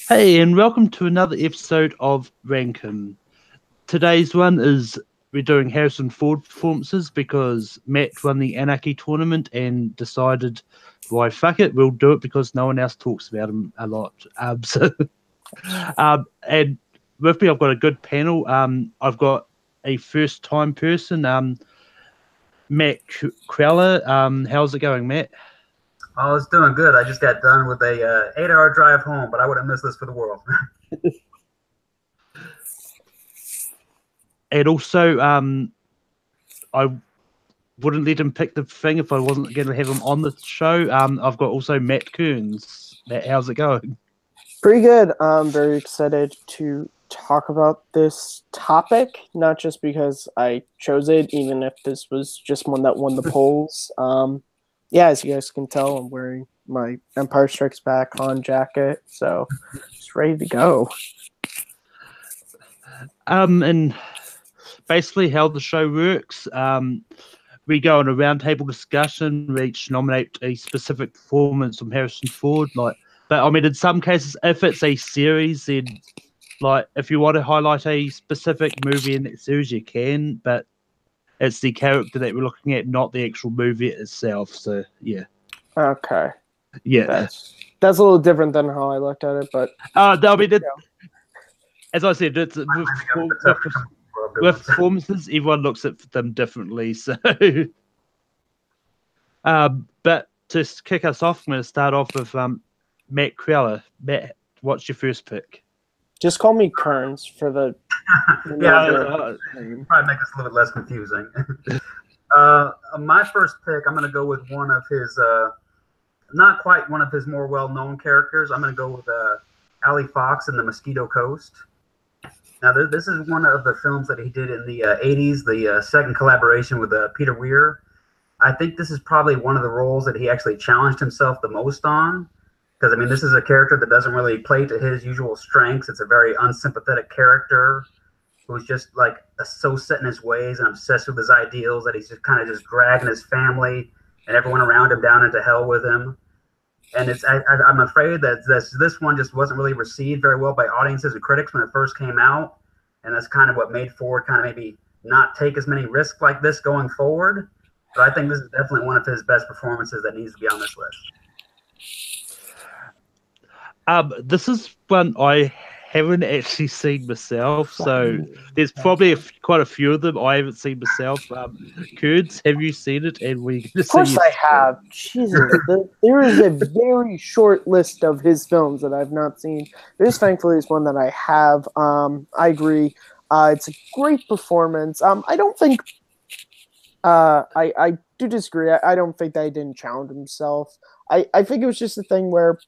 Hey, and welcome to another episode of Rankin. Today's one is we're doing Harrison Ford performances because Matt won the Anarchy tournament and decided, why fuck it, we'll do it because no one else talks about him a lot. And with me, I've got a good panel. I've got a first-time person, Matt Crowler. How's it going, Matt? Oh, it's doing good. I just got done with a 8-hour drive home, but I wouldn't miss this for the world. And also, I wouldn't let him pick the thing if I wasn't going to have him on the show. I've got also Matt Kearns. Matt, how's it going? Pretty good. I'm very excited to talk about this topic, not just because I chose it, even if this was just one that won the polls. Yeah, as you guys can tell, I'm wearing my Empire Strikes Back Han jacket, so just ready to go. And basically how the show works, we go on a roundtable discussion. We each nominate a specific performance from Harrison Ford. But I mean, in some cases, if it's a series, then if you want to highlight a specific movie in that series, you can. But it's the character that we're looking at, not the actual movie itself. So yeah. Okay. Yeah. That's a little different than how I looked at it, but I mean, as I said, it's with performances, everyone looks at them differently. So, but to kick us off, I'm going to start off with Matt Crowler. Matt, what's your first pick? Just call me Kearns for the. Probably make this a little bit less confusing. My first pick, I'm going to go with one of his, not quite one of his more well-known characters. I'm going to go with Ali Fox in The Mosquito Coast. Now, this is one of the films that he did in the 80s, the second collaboration with Peter Weir. I think this is probably one of the roles that he actually challenged himself the most on. Because, I mean, this is a character that doesn't really play to his usual strengths. It's a very unsympathetic character who's just, so set in his ways and obsessed with his ideals that he's just kind of just dragging his family and everyone around him down into hell with him. And I'm afraid that this one just wasn't really received very well by audiences and critics when it first came out. And that's kind of what made Ford kind of maybe not take as many risks like this going forward. But I think this is definitely one of his best performances that needs to be on this list. This is one I haven't actually seen myself, so there's probably quite a few of them I haven't seen myself. Kurds, have you seen it? And of course I have. Jesus, there is a very short list of his films that I've not seen. This, thankfully, is one that I have. I agree. It's a great performance. I don't think. I do disagree. I don't think that he didn't challenge himself. I think it was just a thing where.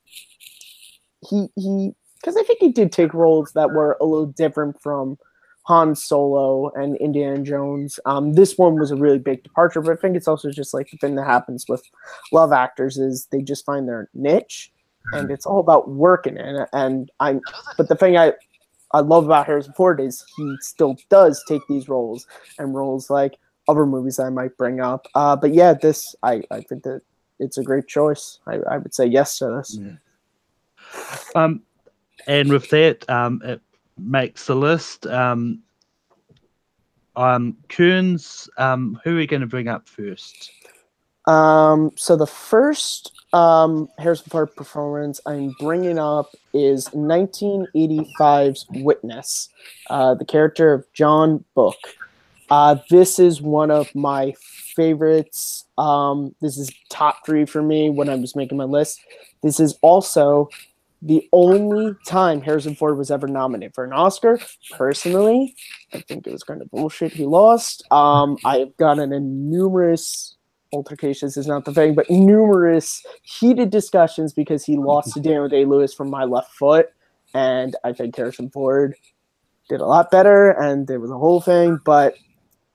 Because I think he did take roles that were a little different from Han Solo and Indiana Jones. This one was a really big departure, but I think it's also just like the thing that happens with love actors is they just find their niche, and it's all about working in it. But the thing I love about Harrison Ford is he still does take these roles and roles like other movies that I might bring up. But yeah, this I think that it's a great choice. I would say yes to this. Yeah. And with that, it makes the list. Kearns, who are we going to bring up first? So the first Harrison Ford performance I'm bringing up is 1985's Witness, the character of John Book. This is one of my favorites. This is top 3 for me when I was making my list. This is also the only time Harrison Ford was ever nominated for an Oscar. Personally, I think it was kind of bullshit he lost. I've gotten in numerous altercations, is not the thing, but numerous heated discussions because he lost to Daniel Day-Lewis from My Left Foot. And I think Harrison Ford did a lot better, and there was a whole thing. But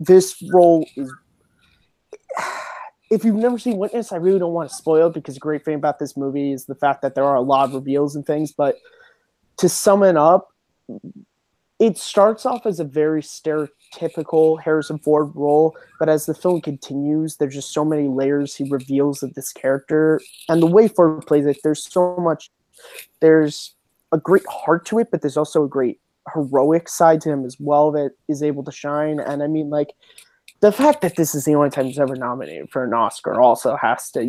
this role is... If you've never seen Witness, I really don't want to spoil it because the great thing about this movie is the fact that there are a lot of reveals and things. But to sum it up, it starts off as a very stereotypical Harrison Ford role, but as the film continues, there's just so many layers he reveals of this character. And the way Ford plays it, there's so much there's a great heart to it, but there's also a great heroic side to him as well that is able to shine. And I mean, like, the fact that this is the only time he's ever nominated for an Oscar also has to,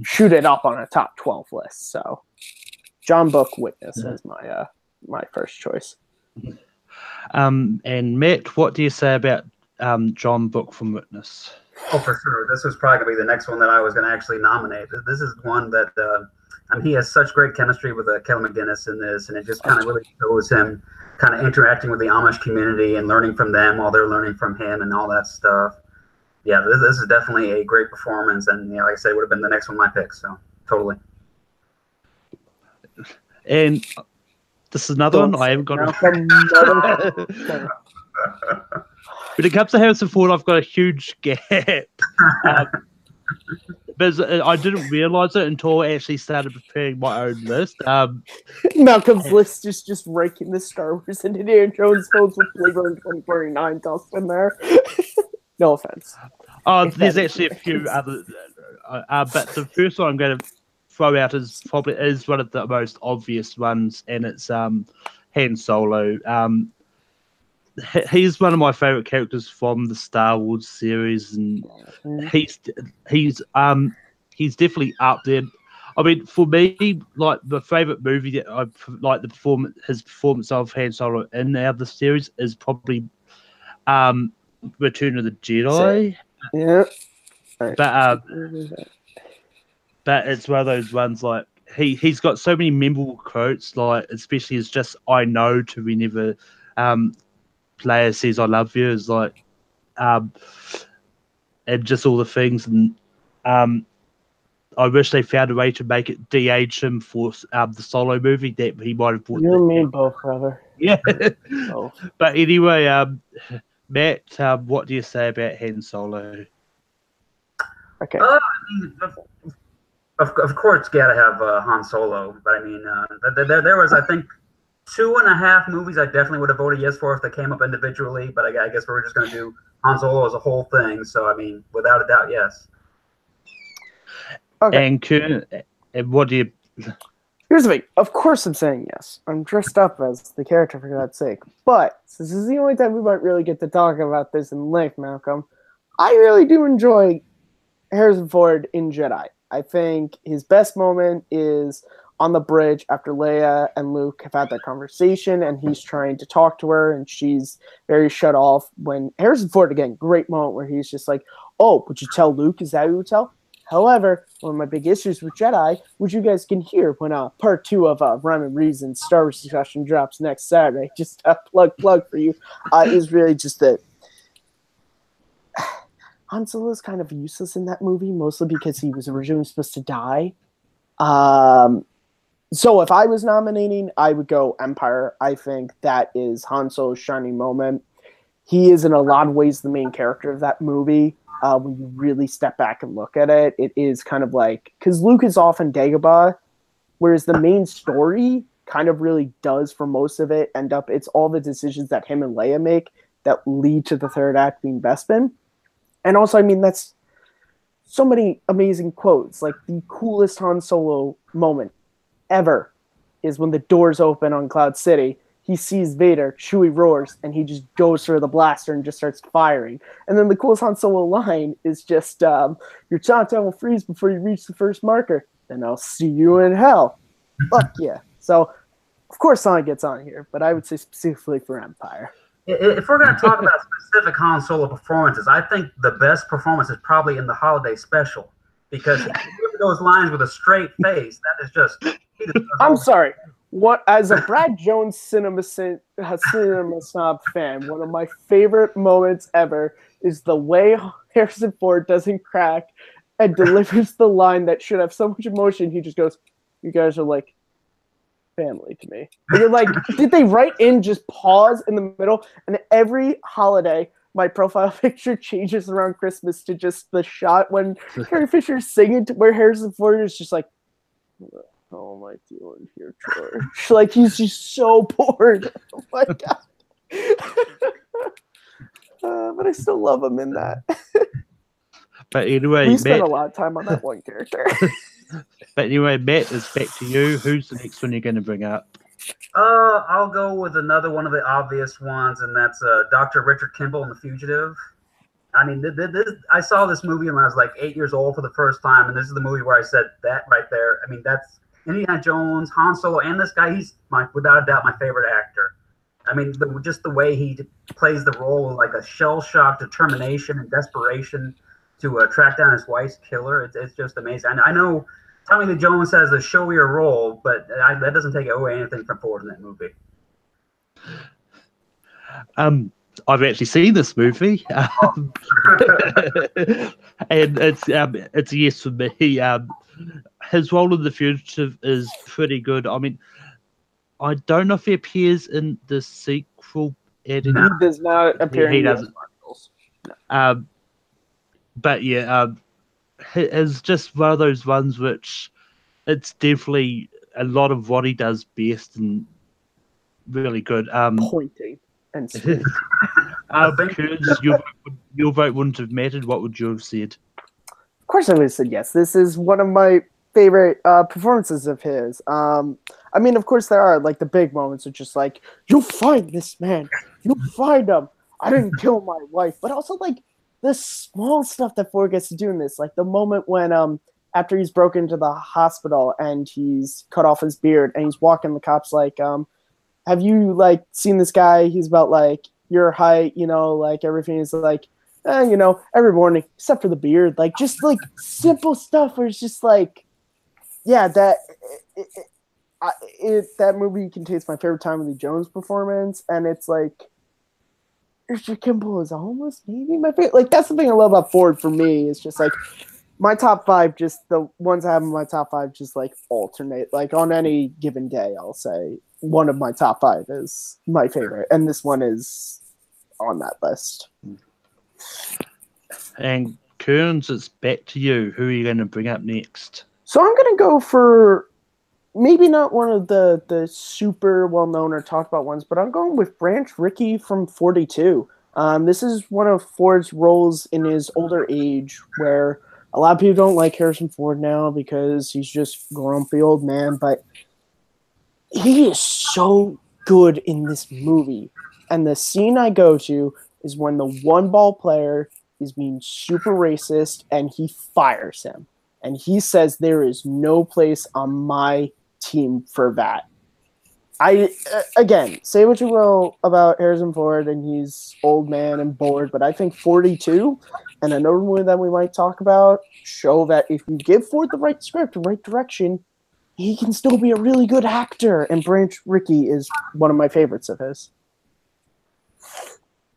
shoot it up on a top 12 list. So John Book Witness is my first choice. And Matt, what do you say about John Book from Witness? Oh, for sure. This was probably going to be the next one that I was going to actually nominate. This is one that he has such great chemistry with Kelly McGinnis in this, and it just kind of really shows him kind of interacting with the Amish community and learning from them while they're learning from him and all that stuff. Yeah, this is definitely a great performance, and like I said, it would have been the next one my pick. So totally. And this is another one I haven't got. When it comes to Harrison Ford, I've got a huge gap. But I didn't realize it until I actually started preparing my own list. Malcolm's list is just ranking the Star Wars and Indiana Jones films with Blade Runner 2049 tossed in there. No offense. There's actually a few other, but the first one I'm going to throw out is one of the most obvious ones, and it's Han Solo. He's one of my favorite characters from the Star Wars series, and he's definitely up there. I mean, for me, like the favorite movie that I like his performance of Han Solo in the series is probably Return of the Jedi. Yeah, but it's one of those ones like he's got so many memorable quotes, like especially as just I know to whenever player says I love you, is like and just all the things, and I wish they found a way to make it de-age him for the Solo movie that he might have brought. You and me both, brother. Yeah. Oh. But anyway, Matt, what do you say about Han Solo? Okay. Of course, got to have Han Solo. But I mean, there was, I think, 2.5 movies I definitely would have voted yes for if they came up individually. But I guess we're just going to do Han Solo as a whole thing. So, I mean, without a doubt, yes. Okay. And what do you... Here's the thing. Of course I'm saying yes. I'm dressed up as the character, for God's sake. But since this is the only time we might really get to talk about this in length, Malcolm, I really do enjoy Harrison Ford in Jedi. I think his best moment is on the bridge after Leia and Luke have had that conversation, and he's trying to talk to her, and she's very shut off. When Harrison Ford, again, great moment where he's just like, oh, would you tell Luke? Is that who you would tell? However, one of my big issues with Jedi, which you guys can hear when part 2 of Rhyme and Reason Star Wars discussion drops next Saturday, just a plug for you, is really just that Han Solo is kind of useless in that movie, mostly because he was originally supposed to die. So if I was nominating, I would go Empire. I think that is Han Solo's shining moment. He is in a lot of ways the main character of that movie. When you really step back and look at it, it is kind of like, because Luke is often Dagobah, whereas the main story kind of really does, for most of it, end up, it's all the decisions that him and Leia make that lead to the third act being Bespin. And also, I mean, that's so many amazing quotes. Like, the coolest Han Solo moment ever is when the doors open on Cloud City. He sees Vader, Chewie roars, and he just goes for the blaster and just starts firing. And then the coolest Han Solo line is just, your tauntaun will freeze before you reach the first marker. Then I'll see you in hell. Fuck yeah. So, of course Han gets on here, but I would say specifically for Empire. If we're going to talk about specific Han Solo performances, I think the best performance is probably in the holiday special. Because he gives those lines with a straight face. That is just... I'm sorry. What, as a Brad Jones cinema snob fan, one of my favorite moments ever is the way Harrison Ford doesn't crack and delivers the line that should have so much emotion. He just goes, "You guys are like family to me." And you're like, did they write in just pause in the middle? And every holiday, my profile picture changes around Christmas to just the shot when Carrie Fisher's singing to where Harrison Ford is just like, "Oh, am I doing here, George?" Like, he's just so bored. Oh my God. But I still love him in that. But anyway, We spent Matt, a lot of time on that one character. but anyway, Matt, it's back to you. Who's the next one you're going to bring up? I'll go with another one of the obvious ones, and that's Dr. Richard Kimball in The Fugitive. I mean, I saw this movie when I was like 8 years old for the first time, and this is the movie where I said that right there. I mean, that's Indiana Jones, Han Solo, and this guy. He's without a doubt my favorite actor. I mean, just the way he plays the role, like a shell-shocked determination and desperation to track down his wife's killer. It's just amazing. I know Tommy Lee Jones has a showier role, but that doesn't take away anything from Ford in that movie. I've actually seen this movie, and it's a yes for me. His role in The Fugitive is pretty good. I mean, I don't know if he appears in the sequel. He does not appear. He doesn't. But yeah, it's just one of those ones which it's definitely a lot of what he does best and really good. Pointing and sweet. Your vote wouldn't have mattered. What would you have said? Of course, I would have said yes. This is one of my favorite performances of his. I mean, of course, there are like the big moments of just like, you'll find this man, you'll find him. I didn't kill my wife, but also like the small stuff that Ford gets to do in this, like the moment when after he's broken into the hospital and he's cut off his beard and he's walking, the cops like, have you like seen this guy? He's about like your height, you know, like everything is like, you know, every morning except for the beard, like just like simple stuff where it's just like, yeah, that movie contains my favorite Tommy Lee Jones performance, and it's like Richard Kimball is almost maybe my favorite. Like that's the thing I love about Ford for me. It's just like my top five, just the ones I have in my top five, just like alternate. Like on any given day, I'll say one of my top five is my favorite, and this one is on that list. And Kearns, it's back to you. Who are you going to bring up next? So I'm going to go for maybe not one of the super well-known or talked about ones, but I'm going with Branch Rickey from 42. This is one of Ford's roles in his older age where a lot of people don't like Harrison Ford now because he's just grumpy old man, but he is so good in this movie. And the scene I go to is when the one-ball player is being super racist and he fires him. And he says there is no place on my team for that. Again, say what you will about Harrison Ford and he's old man and bored, but I think 42 and another movie that we might talk about show that if you give Ford the right script, the right direction, he can still be a really good actor. And Branch Rickey is one of my favorites of his.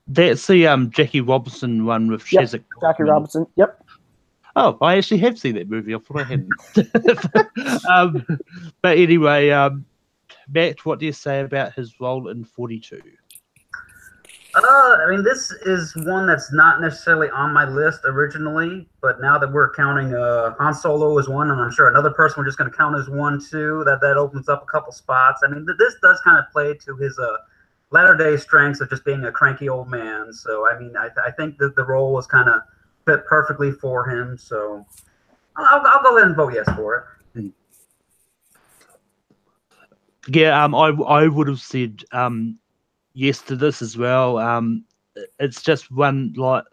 That's the Jackie Robinson one with Shazak. Jackie Robinson. Yep. Oh, I actually have seen that movie. I thought I hadn't. But anyway, Matt, what do you say about his role in 42? I mean, this is one that's not necessarily on my list originally, but now that we're counting Han Solo as one, and I'm sure another person we're just going to count as one too, that opens up a couple spots. I mean, this does kind of play to his latter-day strengths of just being a cranky old man. So, I mean, I think that the role was kind of fit perfectly for him. So, I'll go ahead and vote yes for it. Yeah, I would have said yes to this as well. It's just one, like,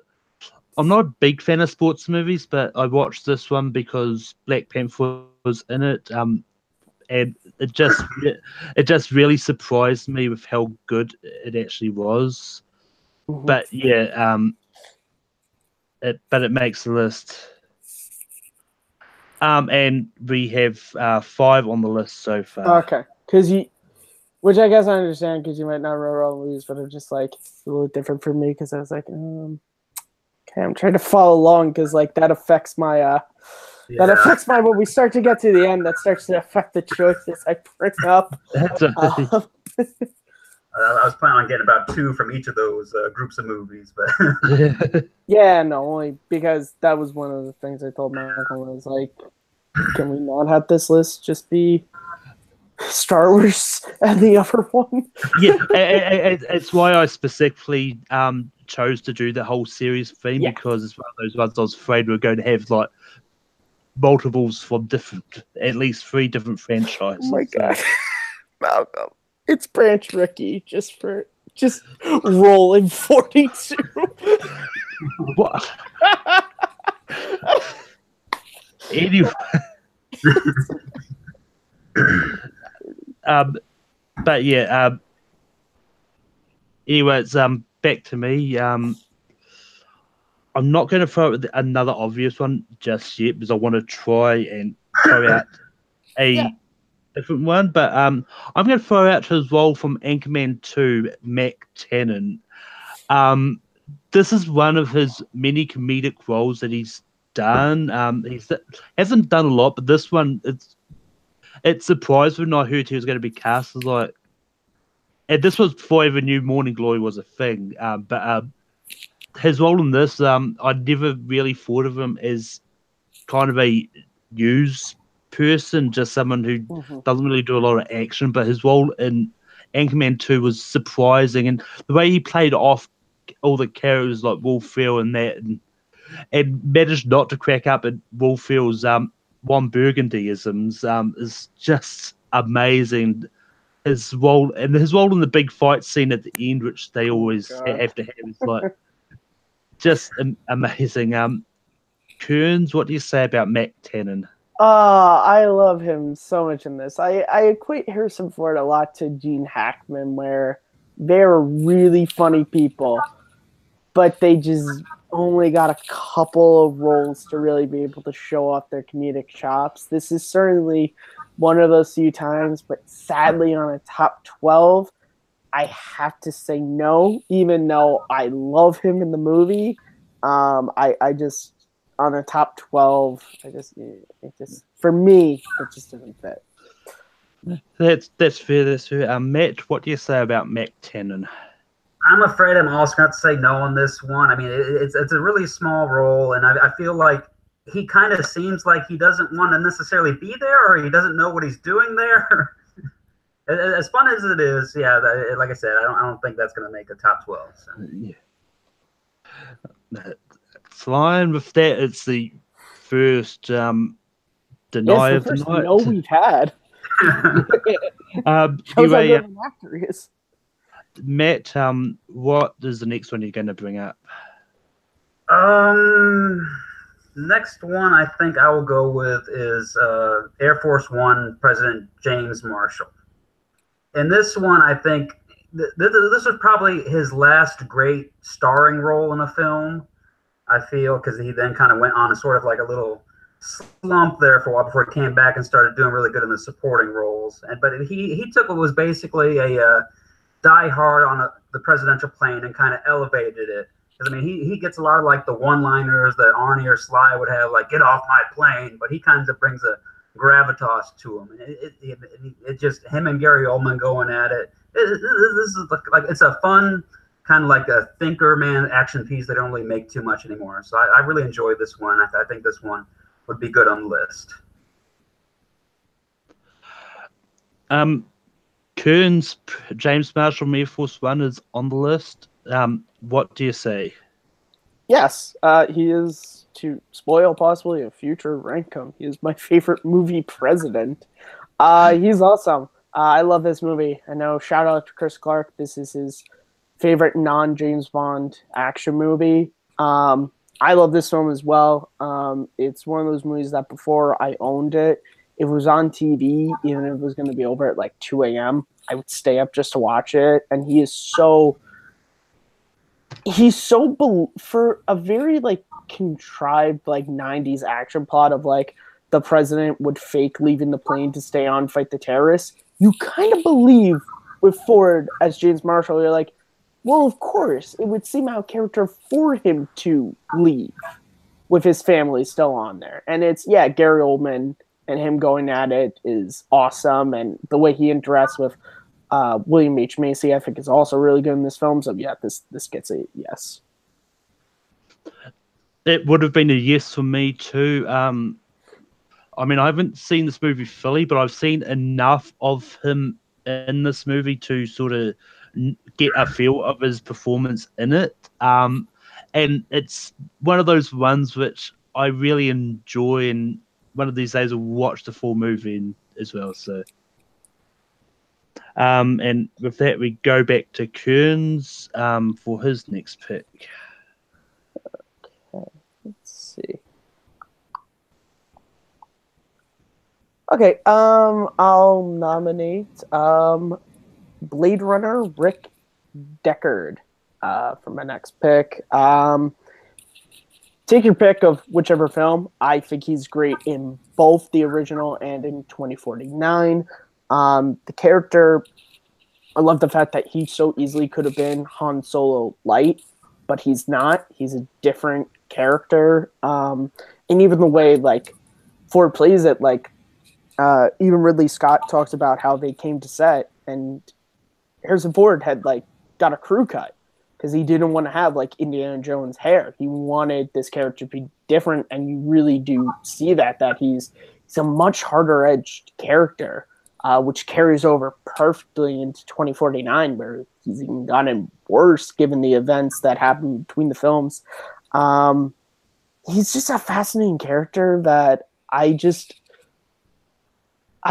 I'm not a big fan of sports movies, but I watched this one because Black Panther was in it. And it just really surprised me with how good it actually was. Mm-hmm. But yeah, it makes the list. And we have 5 on the list so far. Okay, which I guess I understand because you might not remember all the movies, but it's just like a little different for me because I was like, okay, I'm trying to follow along because like that affects my that affects my when we start to get to the end. That starts to affect the choices I bring up. I was planning on getting about 2 from each of those groups of movies, but yeah, no, only because that was one of the things I told Michael was like, can we not have this list just be Star Wars and the other one? Yeah, it's why I specifically chose to do the whole series theme Yeah. because it's one of those ones I was afraid we were going to have like multiples from at least 3 different franchises. Oh my god, Malcolm! It's Branch Rickey just rolling 42. What? Anyway, but yeah, anyways, back to me. I'm not going to throw out another obvious one just yet because I want to try and throw out a different one. But I'm going to throw out his role from Anchorman 2, Mac Tannen. This is one of his many comedic roles that he's done. He hasn't done a lot, but this one it surprised me when I heard he was going to be cast as like. And this was before I ever knew Morning Glory was a thing. But his role in this, I never really thought of him as kind of a news person, just someone who doesn't really do a lot of action. But his role in Anchorman 2 was surprising, and the way he played off all the characters like Will Ferrell and that, and managed not to crack up at Will Ferrell's Ron Burgundyisms is just amazing. His role in the big fight scene at the end, which they always have to have, is like just amazing. Kearns, what do you say about Mac Tannen? I love him so much in this. I equate Harrison Ford a lot to Gene Hackman, where they're really funny people, but they just only got a couple of roles to really be able to show off their comedic chops. This is certainly one of those few times, but sadly on a top 12, I have to say no, even though I love him in the movie. I just, on a top 12, it just for me, it just doesn't fit. That's fair. Matt, what do you say about Mac Tannen? I'm afraid I'm also going to say no on this one. I mean, it's a really small role, and I feel like he kind of seems like he doesn't want to necessarily be there, or he doesn't know what he's doing there. As fun as it is, yeah, like I said, I don't think that's going to make a top 12. So. Yeah. Fine with that. It's the first deny Yes, of the night. No, we've had. Anyway, how good an actor he is. Matt, what is the next one you're going to bring up? Next one I think I will go with is Air Force One President James Marshall. And this one, I think this was probably his last great starring role in a film. I feel because he then kind of went on a sort of like a little slump there for a while before he came back and started doing really good in the supporting roles. But he took what was basically a Die Hard on the presidential plane and kind of elevated it. Because I mean, he gets a lot of like the one-liners that Arnie or Sly would have, like "Get off my plane," but he kind of brings a gravitas to him. And it just him and Gary Oldman going at it. This is like it's a fun kind of like a thinker man action piece they don't really make too much anymore. So I really enjoyed this one. I think this one would be good on the list. Kearns, James Marshall from Air Force One is on the list. What do you say? Yes, he is, to spoil possibly a future rankum, he is my favorite movie president. He's awesome. I love this movie. I know, shout out to Chris Clark. This is his favorite non-James Bond action movie. I love this film as well. It's one of those movies that before I owned it, if it was on TV, even if it was going to be over at like 2 a.m., I would stay up just to watch it. And he's so for a very like contrived like 90s action plot of like the president would fake leaving the plane to stay on, fight the terrorists. You kind of believe with Ford as James Marshall. You're like, well, of course, it would seem out of character for him to leave with his family still on there. And it's, yeah, Gary Oldman and him going at it is awesome. And the way he interacts with William H. Macy, I think, is also really good in this film. So, yeah, this gets a yes. It would have been a yes for me, too. I mean, I haven't seen this movie fully, but I've seen enough of him in this movie to sort of get a feel of his performance in it. And it's one of those ones which I really enjoy, and one of these days I'll watch the full movie as well. So, and with that, we go back to Kearns for his next pick. Okay, let's see. Okay, I'll nominate Blade Runner Rick Deckard for my next pick. Take your pick of whichever film. I think he's great in both the original and in 2049. The character, I love the fact that he so easily could have been Han Solo light, but he's not. He's a different character. And even the way like Ford plays it, like even Ridley Scott talks about how they came to set and Harrison Ford had like got a crew cut because he didn't want to have like Indiana Jones hair. He wanted this character to be different, and you really do see that he's a much harder edged character, which carries over perfectly into 2049, where he's even gotten worse given the events that happen between the films. He's just a fascinating character that I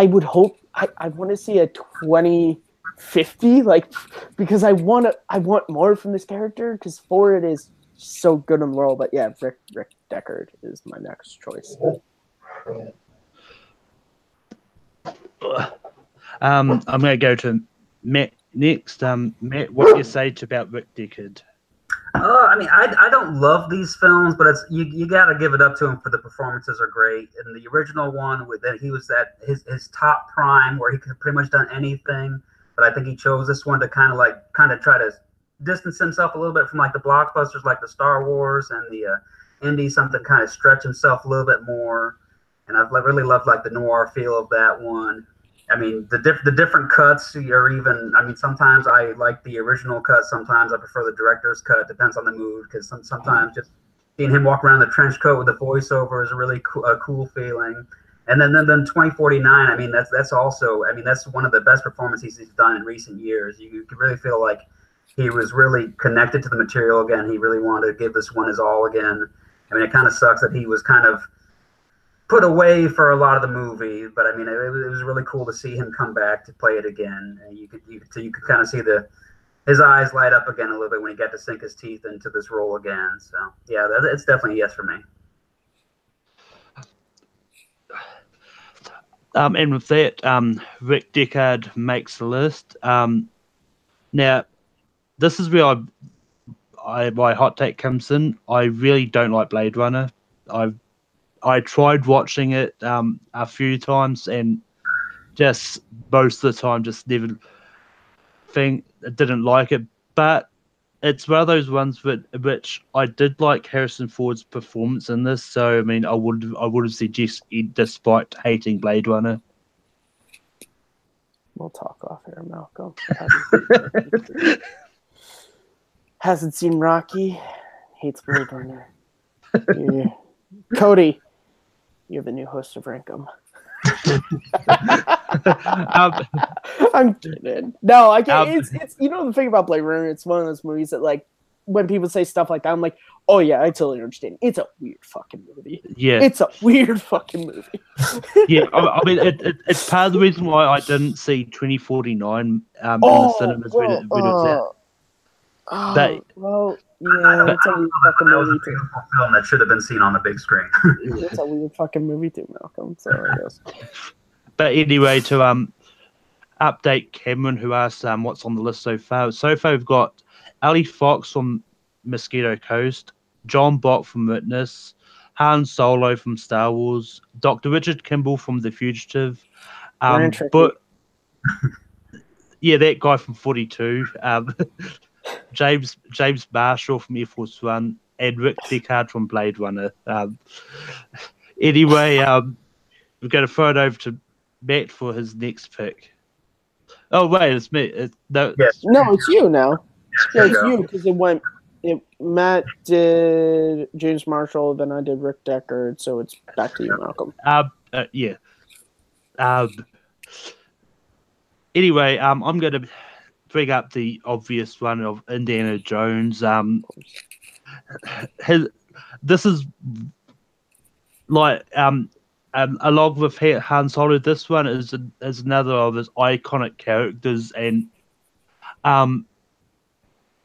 would hope I want to see a 2050, like, because I want more from this character because Ford is so good in the role. But yeah, Rick Deckard is my next choice. I'm going to go to Matt next. Matt, what do you say about Rick Deckard? I mean, I don't love these films, but it's you got to give it up to him for the performances are great. And the original one, with that he was at his top prime, where he could have pretty much done anything. But I think he chose this one to kind of try to distance himself a little bit from like the blockbusters, like the Star Wars and the indie, something kind of stretch himself a little bit more. And I've really loved like the noir feel of that one. I mean, the different cuts, or even, I mean, sometimes I like the original cut. Sometimes I prefer the director's cut. Depends on the mood, because sometimes just seeing him walk around the trench coat with the voiceover is a really cool feeling. And then 2049, I mean, that's also, I mean, that's one of the best performances he's done in recent years. You can really feel like he was really connected to the material again. He really wanted to give this one his all again. I mean, it kind of sucks that he was kind of put away for a lot of the movie, but I mean, it was really cool to see him come back to play it again. And you could kind of see his eyes light up again a little bit when he got to sink his teeth into this role again. So yeah, it's definitely a yes for me. And with that, Rick Deckard makes the list. Now, this is where my hot take comes in. I really don't like Blade Runner. I tried watching it a few times, and just most of the time just never didn't like it. But it's one of those ones which I did like Harrison Ford's performance in this. So I mean, I would have suggested it despite hating Blade Runner. We'll talk off here, Malcolm. Hasn't seen Rocky, hates Blade Runner. Yeah. Cody, you're the new host of Rankum. I'm kidding. No, I can't. It's you know the thing about Blade Runner. It's one of those movies that like when people say stuff like that, I'm like, oh yeah, I totally understand. It's a weird fucking movie. Yeah, it's a weird fucking movie. Yeah, I mean, it's part of the reason why I didn't see 2049 in the cinemas when it was out. Well, yeah, it's a weird fucking movie too. Film that should have been seen on the big screen. It's a weird fucking movie too, Malcolm. So I guess. But anyway, to update Cameron, who asked what's on the list so far. So far, we've got Ali Fox from Mosquito Coast, John Bach from Witness, Han Solo from Star Wars, Dr. Richard Kimball from The Fugitive, but yeah, that guy from 42. James Marshall from Air Force One, and Rick Deckard from Blade Runner. Anyway, we're going to throw it over to Matt for his next pick. Oh wait, it's me. No, it's you now. Yeah, it's you because Matt did James Marshall, then I did Rick Deckard, so it's back to you, Malcolm. Yeah. Anyway, I'm going to bring up the obvious one of Indiana Jones. This is like along with Han Solo. This one is another of his iconic characters, and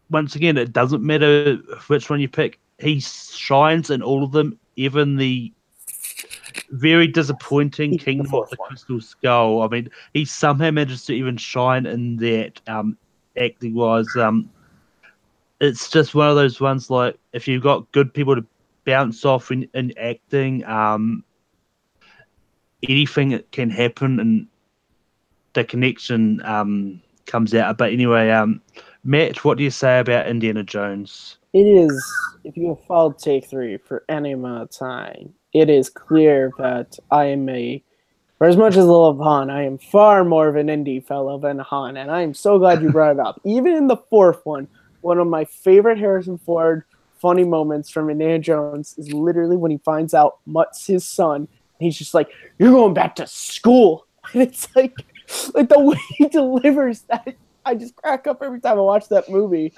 once again, it doesn't matter which one you pick. He shines in all of them, even the very disappointing Kingdom of the Crystal Skull. I mean, he somehow manages to even shine in that acting wise. It's just one of those ones like if you've got good people to bounce off in acting, anything can happen and the connection comes out. But anyway, Matt, what do you say about Indiana Jones? It is, if you have followed Take 3 for any amount of time, it is clear that I am for as much as I love Han, I am far more of an Indy fellow than Han, and I am so glad you brought it up. Even in the fourth one of my favorite Harrison Ford funny moments from Indiana Jones is literally when he finds out Mutt's his son, and he's just like, "You're going back to school," and it's like the way he delivers that, I just crack up every time I watch that movie.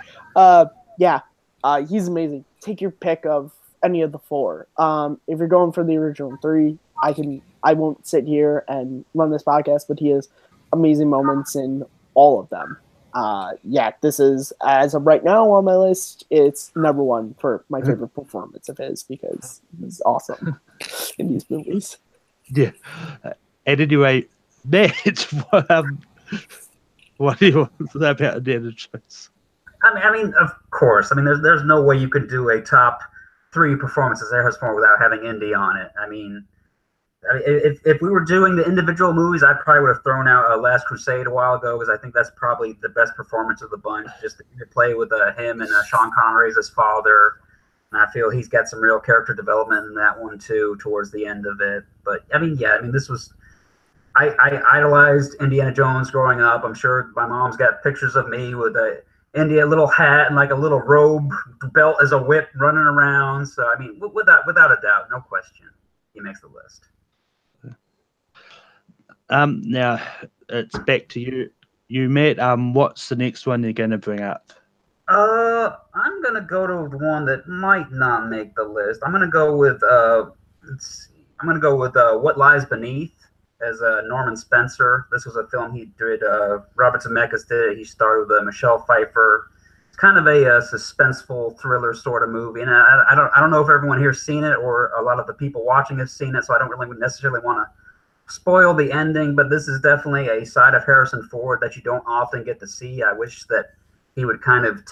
He's amazing. Take your pick of any of the four. If you're going for the original three, I won't sit here and run this podcast, but he has amazing moments in all of them. This is, as of right now on my list, it's number one for my favorite performance of his because he's awesome in these movies. Yeah. And anyway, Matt, what do you want to say about Indiana Jones? I mean, of course. I mean, there's no way you could do a top three performances of Harrison Ford without having Indy on it. I mean, if we were doing the individual movies, I probably would have thrown out Last Crusade a while ago because I think that's probably the best performance of the bunch. Just to play with him and Sean Connery as his father, and I feel he's got some real character development in that one too towards the end of it. But I mean, this was. I idolized Indiana Jones growing up. I'm sure my mom's got pictures of me with a little hat and like a little robe belt as a whip running around. So I mean, without a doubt, no question, he makes the list. Now it's back to you, Matt. What's the next one you're going to bring up? I'm gonna go to the one that might not make the list. I'm gonna go with What Lies Beneath as Norman Spencer. This was a film he did. Robert Zemeckis did it. He starred with Michelle Pfeiffer. It's kind of a suspenseful thriller sort of movie, and I don't know if everyone here's seen it or a lot of the people watching have seen it, so I don't really necessarily want to spoil the ending. But this is definitely a side of Harrison Ford that you don't often get to see. I wish that he would kind of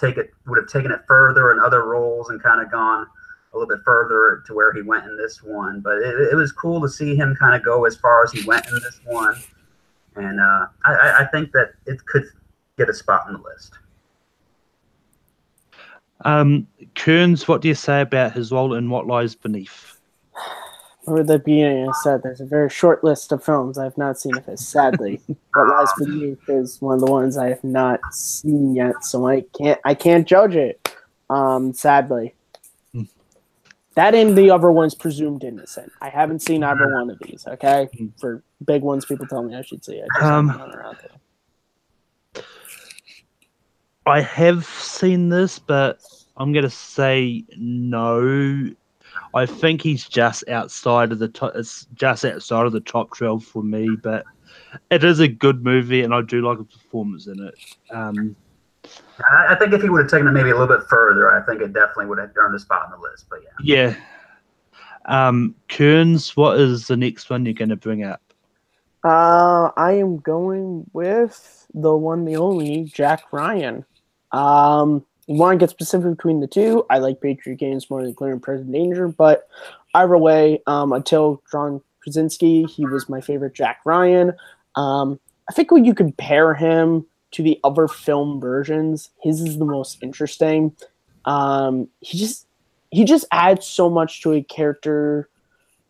would have taken it further in other roles and kind of gone a little bit further to where he went in this one. But it was cool to see him kind of go as far as he went in this one. And I think that it could get a spot on the list. Kearns, what do you say about his role in What Lies Beneath? Over the beginning, I said there's a very short list of films I have not seen of his. Sadly, What Lies Beneath is one of the ones I have not seen yet, so I can't judge it. Sadly. That and the other one's presumed innocent. I haven't seen either one of these, okay? For big ones, people tell me I should see it. I have seen this, but I'm going to say no. I think he's just outside of the top. It's just outside of the top 12 for me, but it is a good movie, and I do like the performance in it. I think if he would have taken it maybe a little bit further, I think it definitely would have earned a spot on the list. But yeah. Kearns, what is the next one you're going to bring up? I am going with the one, the only, Jack Ryan. Want to get specific between the two. I like Patriot Games more than Clear and Present Danger, but either way, until John Krasinski, he was my favorite Jack Ryan. I think when you compare him to the other film versions, his is the most interesting. He just adds so much to a character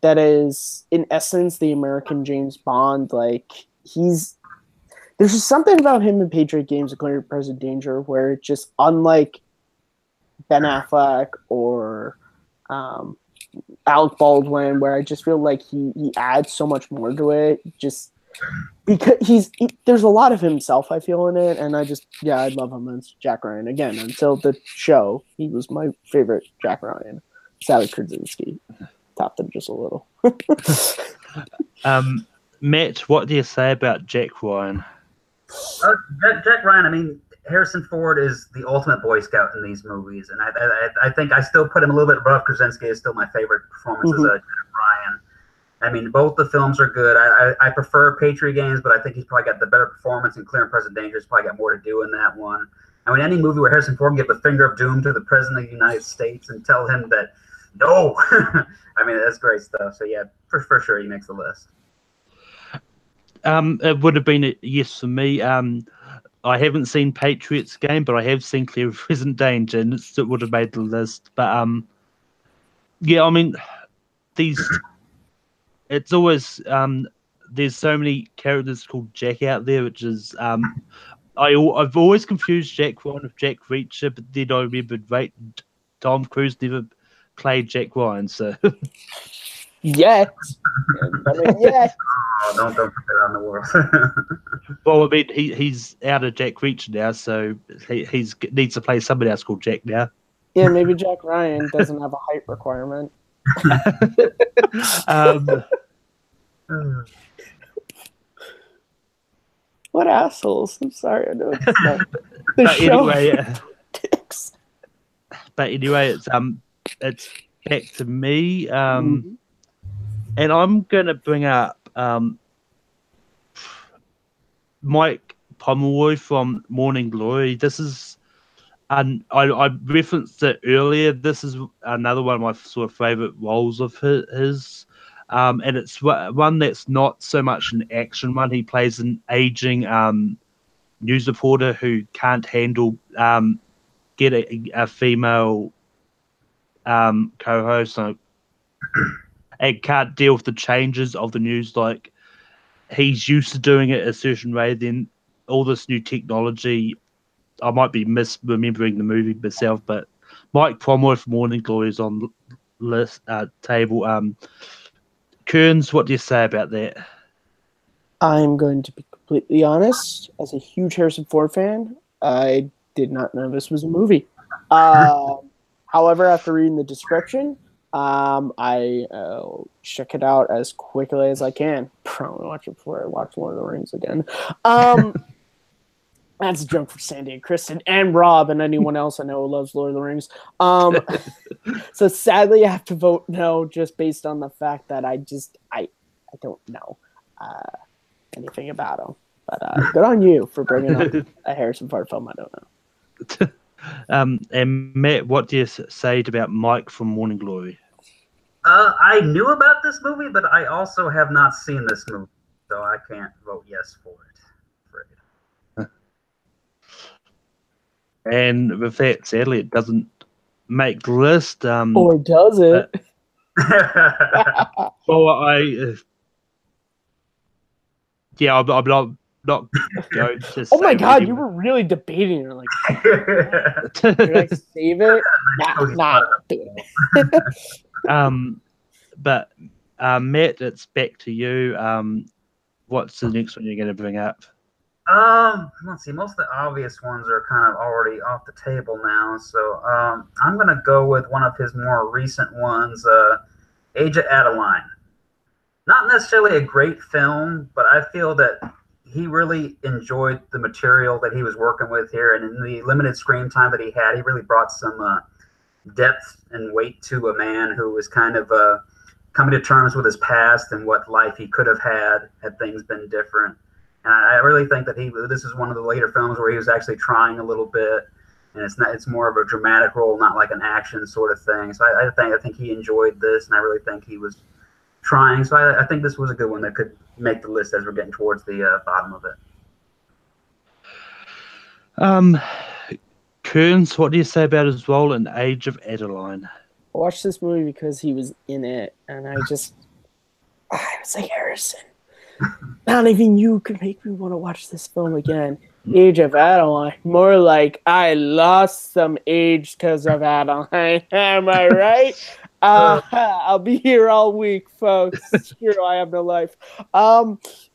that is, in essence, the American James Bond. Like, there's just something about him in Patriot Games and Clear Present Danger where it's just unlike Ben Affleck or Alec Baldwin, where I just feel like he adds so much more to it. Just because there's a lot of himself I feel in it, and I love him as Jack Ryan. Again, until the show, he was my favorite Jack Ryan. Sally Krasinski topped him just a little. Matt, what do you say about Jack Ryan? Jack Ryan, I mean, Harrison Ford is the ultimate Boy Scout in these movies, and I think I still put him a little bit above Krasinski. Is still my favorite performance as Jack Ryan. I mean, both the films are good. I prefer Patriot Games, but I think he's probably got the better performance, and Clear and Present Danger has probably got more to do in that one. I mean, any movie where Harrison Ford can give the finger of doom to the President of the United States and tell him that, no, I mean, that's great stuff. So, yeah, for sure, he makes the list. It would have been a yes for me. I haven't seen Patriots Game, but I have seen Clear and Present Danger, and it would have made the list. But, yeah, I mean, it's always there's so many characters called Jack out there, which is I've always confused Jack Ryan with Jack Reacher, but then I remembered Tom Cruise never played Jack Ryan, so yes. Yes. Oh, don't put that on the world. Well, I mean, he's out of Jack Reacher now, so he needs to play somebody else called Jack now. Yeah, maybe Jack Ryan doesn't have a height requirement. What assholes! I'm sorry, I know it's not the show. Anyway, it's back to me, and I'm gonna bring up Mike Pomeroy from Morning Glory. This is, and I referenced it earlier. This is another one of my sort of favorite roles of his. And it's one that's not so much an action one. He plays an aging news reporter who can't handle get a female co-host and can't deal with the changes of the news. Like, he's used to doing it a certain way. Then all this new technology, I might be misremembering the movie myself, but Mike Pomeroy from Morning Glory is on list table. Kearns, what do you say about that? I'm going to be completely honest. As a huge Harrison Ford fan, I did not know this was a movie. However, after reading the description, I check it out as quickly as I can. Probably watch it before I watch Lord of the Rings again. That's a joke for Sandy and Kristen and Rob and anyone else I know who loves Lord of the Rings. So sadly, I have to vote no, just based on the fact that I don't know anything about him. But good on you for bringing up a Harrison Ford film I don't know. And Matt, what do you say about Mike from Morning Glory? I knew about this movie, but I also have not seen this movie, so I can't vote yes for it. And with that, sadly, it doesn't make the list. Or does it? Well, I'm not going to. Oh my god, you were really debating it. Like, should I save it? Nah, do it. But Matt, it's back to you. What's the next one you're going to bring up? Let's see. Most of the obvious ones are kind of already off the table now, so I'm going to go with one of his more recent ones, Age of Adeline. Not necessarily a great film, but I feel that he really enjoyed the material that he was working with here, and in the limited screen time that he had, he really brought some depth and weight to a man who was kind of coming to terms with his past and what life he could have had things been different. And I really think that this is one of the later films where he was actually trying a little bit, and it's more of a dramatic role, not like an action sort of thing. So I think he enjoyed this, and I really think he was trying. So I think this was a good one that could make the list as we're getting towards the bottom of it. Kearns, what do you say about his role in Age of Adeline? I watched this movie because he was in it, and I was like, Harrison, not even you could make me want to watch this film again. Age of Adeline. More like I lost some age because of Adeline. Am I right? I'll be here all week, folks. Screw, I have no life.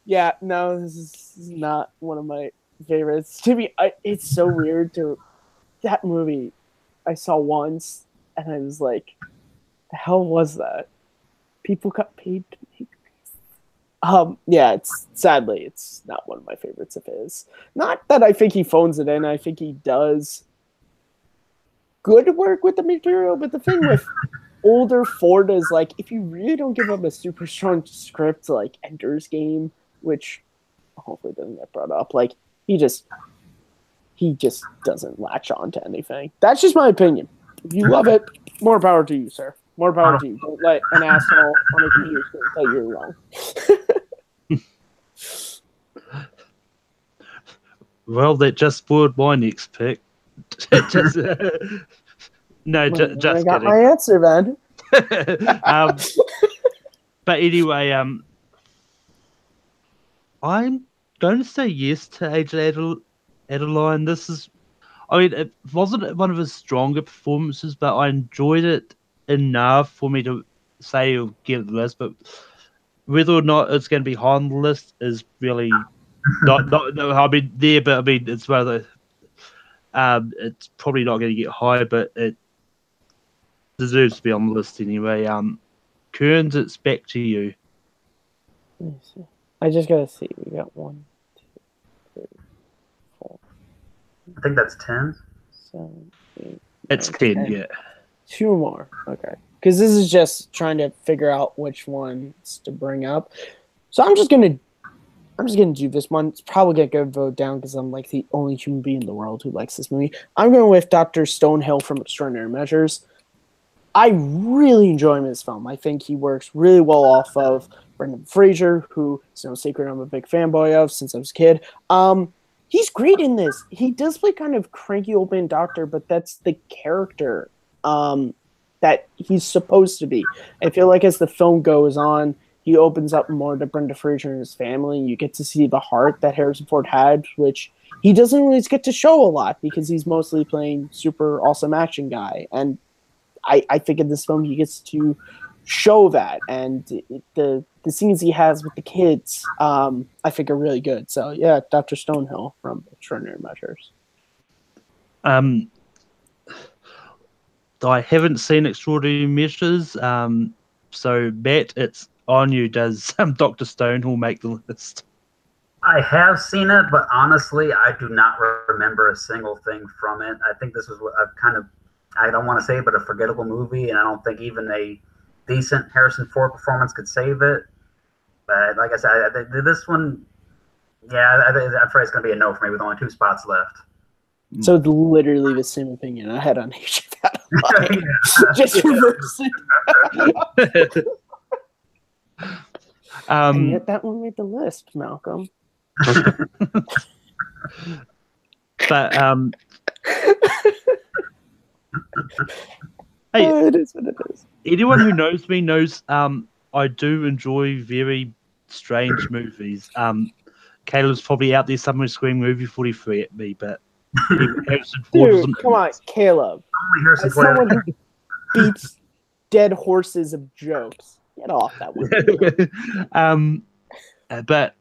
Yeah, no, this is not one of my favorites. To me, it's so weird to that movie. I saw once, and I was like, "The hell was that?" People got paid to make this. Yeah, sadly it's not one of my favorites of his. Not that I think he phones it in. I think he does good work with the material, but the thing with older Ford is like if you really don't give him a super strong script like Ender's Game, which hopefully doesn't get brought up, like he just doesn't latch on to anything. That's just my opinion. If you love it, more power to you, sir. More power to you. Don't let an asshole on a computer screen tell you you're wrong. Well, that just spoiled my next pick. just, no, just I got kidding. my answer, man. But anyway, I'm going to say yes to Agent Adeline. This is, I mean, it wasn't one of his stronger performances, but I enjoyed it enough for me to say or get the list. But whether or not it's going to be high on the list is really not. No, I mean there, but I mean it's rather. It's probably not going to get high, but it deserves to be on the list anyway. Kearns, it's back to you. Let me see. I just gotta see. We got 1, 2, 3, 4. I think that's 10. 7, 8. It's 9, 10, yeah. 2 more. Okay. Because this is just trying to figure out which ones to bring up. So I'm just gonna do this one. It's probably gonna go vote down because I'm like the only human being in the world who likes this movie. I'm going with Dr. Stonehill from Extraordinary Measures. I really enjoy him in this film. I think he works really well off of Brendan Fraser, who is no secret I'm a big fanboy of since I was a kid. He's great in this. He does play kind of cranky old man doctor, but that's the character that he's supposed to be. I feel like as the film goes on, he opens up more to Brendan Fraser and his family. You get to see the heart that Harrison Ford had, which he doesn't always get to show a lot because he's mostly playing super awesome action guy. And I think in this film he gets to show that, and the scenes he has with the kids, I think are really good. So yeah, Dr. Stonehill from Extraordinary Measures. I haven't seen Extraordinary Measures, so Matt, it's on you. Does Dr. Stonehill make the list? I have seen it, but honestly, I do not remember a single thing from it. I think this was what I've kind of, I don't want to say it, but a forgettable movie, and I don't think even a decent Harrison Ford performance could save it. But like I said, this one, yeah, I'm afraid it's going to be a no for me with only 2 spots left. So literally the same opinion I had on Age of Adeline. Just reverse it. And yet that one made the list, Malcolm. But hey, it is what it is. Anyone who knows me knows I do enjoy very strange movies. Caleb's probably out there somewhere screaming movie 43 at me, but Harrison Ford Dude, come on, Caleb. As someone who beats dead horses of jokes, get off that one. But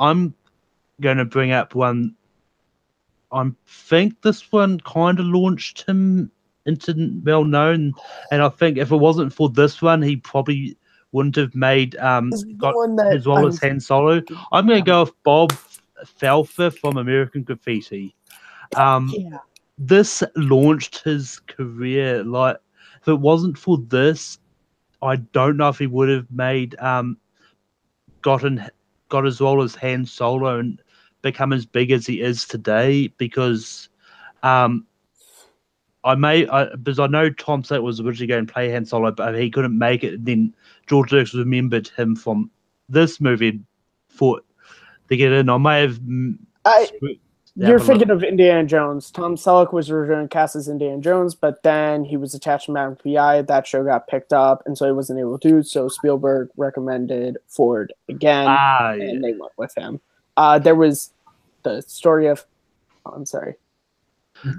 I'm going to bring up one. I think this one kind of launched him into well known, and I think if it wasn't for this one, he probably wouldn't have made got as well as Han Solo. I'm going to go with Bob Felfer from American Graffiti. This launched his career. Like, if it wasn't for this, I don't know if he would have made got as well as Han Solo and become as big as he is today, because because I know Tom Selleck was originally going to play Han Solo, but he couldn't make it. And then George Lucas remembered him from this movie and thought to get in. I may have. You're thinking of Indiana Jones. Tom Selleck was originally cast as Indiana Jones, but then he was attached to Maverick PI. That show got picked up, and so he wasn't able to. So Spielberg recommended Ford again, and they went with him. There was the story of. Oh, I'm sorry.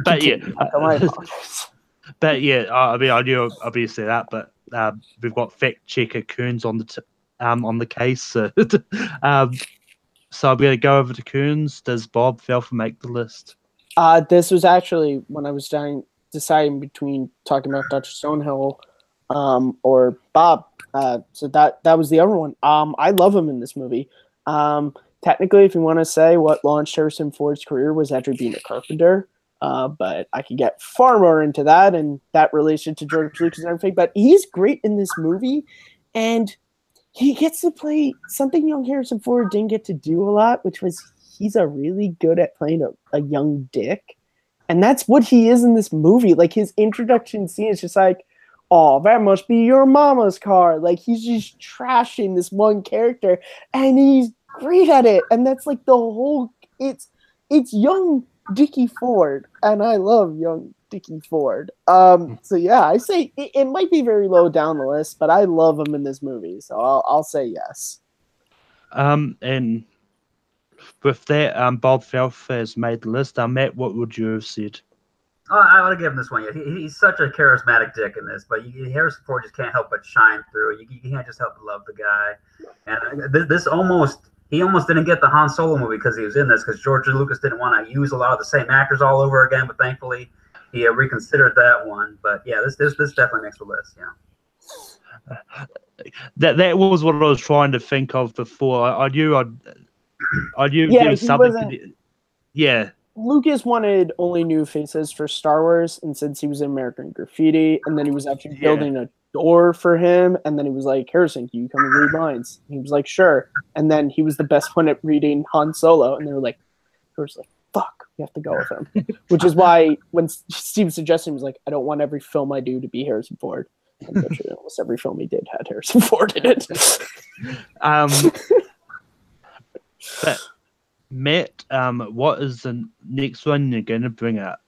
But yeah, But yeah, I mean, I knew obviously that, but we've got fact checker Kearns on the case, so so I'm gonna go over to Kearns. Does Bob Felfer make the list? This was actually when I was deciding between talking about Dr. Stonehill or Bob. So that was the other one. I love him in this movie. Technically, if you want to say what launched Harrison Ford's career was after being a carpenter, but I could get far more into that and that relation to George Lucas and everything. But he's great in this movie, and he gets to play something young Harrison Ford didn't get to do a lot, which was he's a really good at playing a young dick. And that's what he is in this movie. Like, his introduction scene is just like, oh, that must be your mama's car. Like, he's just trashing this one character, and he's great at it. And that's like the whole, it's young Dickie Ford, and I love young Dickie Ford. So yeah, I say it might be very low down the list, but I love him in this movie, so I'll say yes. And with that, Bob Felfer has made the list. Matt, what would you have said? I would have given this one. He's such a charismatic dick in this, but Harrison Ford just can't help but shine through. You can't just help but love the guy. And he almost didn't get the Han Solo movie because he was in this, because George Lucas didn't want to use a lot of the same actors all over again. But thankfully, he reconsidered that one. But yeah, this definitely makes the list. Yeah. That was what I was trying to think of before. I knew there was something. Yeah. Lucas wanted only new faces for Star Wars, and since he was in American Graffiti, and then he was actually building a door for him, and then he was like, Harrison, can you come and read lines? And he was like, sure. And then he was the best one at reading Han Solo, and they were like, fuck, we have to go with him. Which is why when Steve suggested, he was like, I don't want every film I do to be Harrison Ford. And literally almost every film he did had Harrison Ford in it. But Matt, what is the next one you're going to bring up?